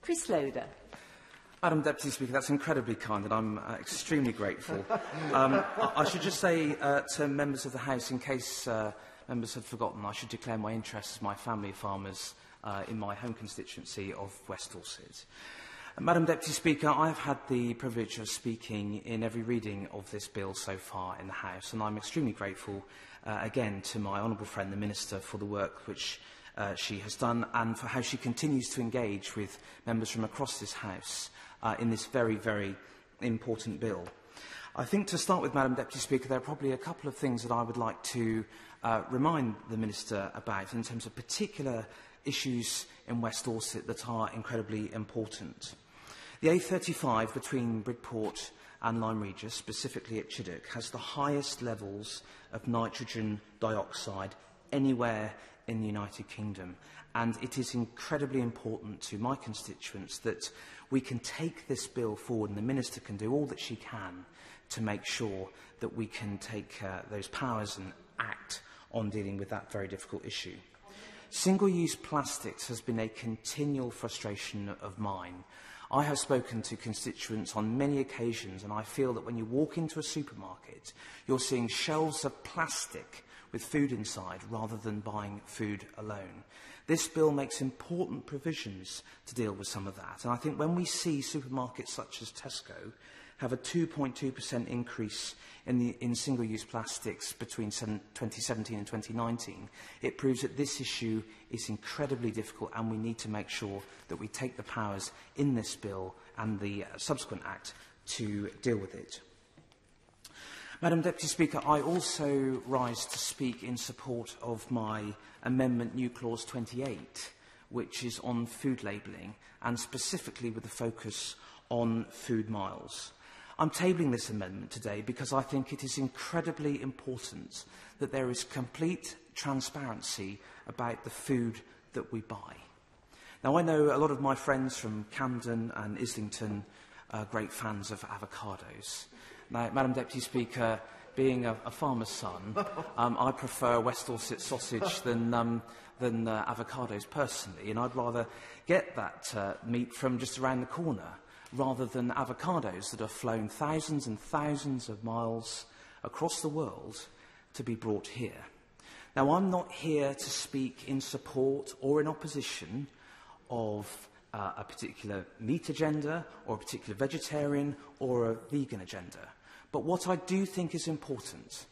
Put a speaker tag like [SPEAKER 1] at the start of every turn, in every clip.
[SPEAKER 1] Chris Loder.
[SPEAKER 2] Madam Deputy Speaker, that's incredibly kind and I'm extremely grateful. I should just say to members of the House, in case members had forgotten, I should declare my interest as my family of farmers in my home constituency of West Dorset. Madam Deputy Speaker, I have had the privilege of speaking in every reading of this bill so far in the House, and I'm extremely grateful again to my honourable friend, the Minister, for the work which she has done and for how she continues to engage with members from across this House in this very, very important bill. I think to start with, Madam Deputy Speaker, there are probably a couple of things that I would like to remind the Minister about in terms of particular issues in West Dorset that are incredibly important. The A35 between Bridport and Lyme Regis, specifically at Chiddock, has the highest levels of nitrogen dioxide anywhere in the United Kingdom. And it is incredibly important to my constituents that we can take this bill forward and the Minister can do all that she can to make sure that we can take those powers and act on dealing with that very difficult issue. Single-use plastics has been a continual frustration of mine. I have spoken to constituents on many occasions, and I feel that when you walk into a supermarket, you're seeing shelves of plastic with food inside rather than buying food alone. This bill makes important provisions to deal with some of that. And I think when we see supermarkets such as Tesco have a 2.2% increase in single-use plastics between 2017 and 2019, it proves that this issue is incredibly difficult and we need to make sure that we take the powers in this bill and the subsequent act to deal with it. Madam Deputy Speaker, I also rise to speak in support of my amendment New Clause 28, which is on food labelling and specifically with a focus on food miles. I'm tabling this amendment today because I think it is incredibly important that there is complete transparency about the food that we buy. Now, I know a lot of my friends from Camden and Islington are great fans of avocados. Now, Madam Deputy Speaker, being a farmer's son, I prefer West Dorset sausage than avocados personally, and I'd rather get that meat from just around the corner rather than avocados that are flown thousands and thousands of miles across the world to be brought here. Now, I'm not here to speak in support or in opposition of a particular meat agenda or a particular vegetarian or a vegan agenda. But what I do think is important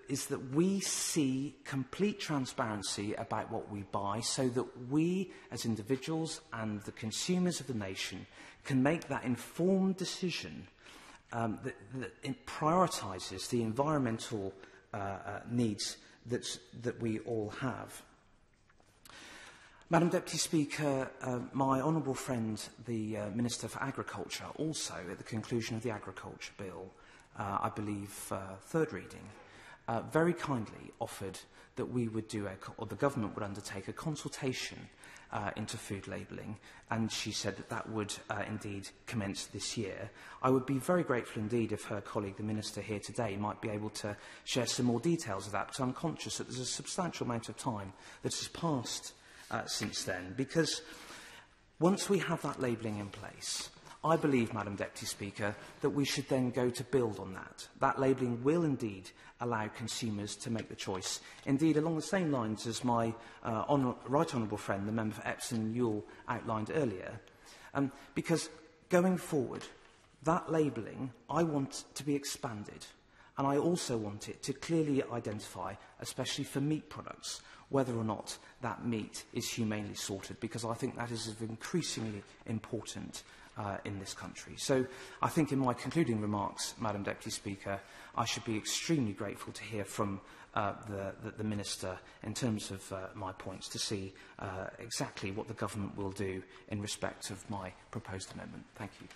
[SPEAKER 2] is that we see complete transparency about what we buy so that we as individuals and the consumers of the nation can make that informed decision that it prioritises the environmental needs that we all have. Madam Deputy Speaker, my honourable friend, the Minister for Agriculture, also at the conclusion of the Agriculture Bill, I believe third reading, very kindly offered that we would do, or the government would undertake a consultation into food labelling, and she said that that would indeed commence this year. I would be very grateful indeed if her colleague, the Minister here today, might be able to share some more details of that, because I'm conscious that there's a substantial amount of time that has passed since then, because once we have that labelling in place, I believe, Madam Deputy Speaker, that we should then go to build on that. That labelling will indeed allow consumers to make the choice. Indeed, along the same lines as my right honourable friend, the member for Epsom Ewell, outlined earlier, because going forward, that labelling I want to be expanded, and I also want it to clearly identify, especially for meat products, whether or not that meat is humanely slaughtered, because I think that is increasingly important in this country. So I think in my concluding remarks, Madam Deputy Speaker, I should be extremely grateful to hear from the Minister in terms of my points to see exactly what the government will do in respect of my proposed amendment. Thank you.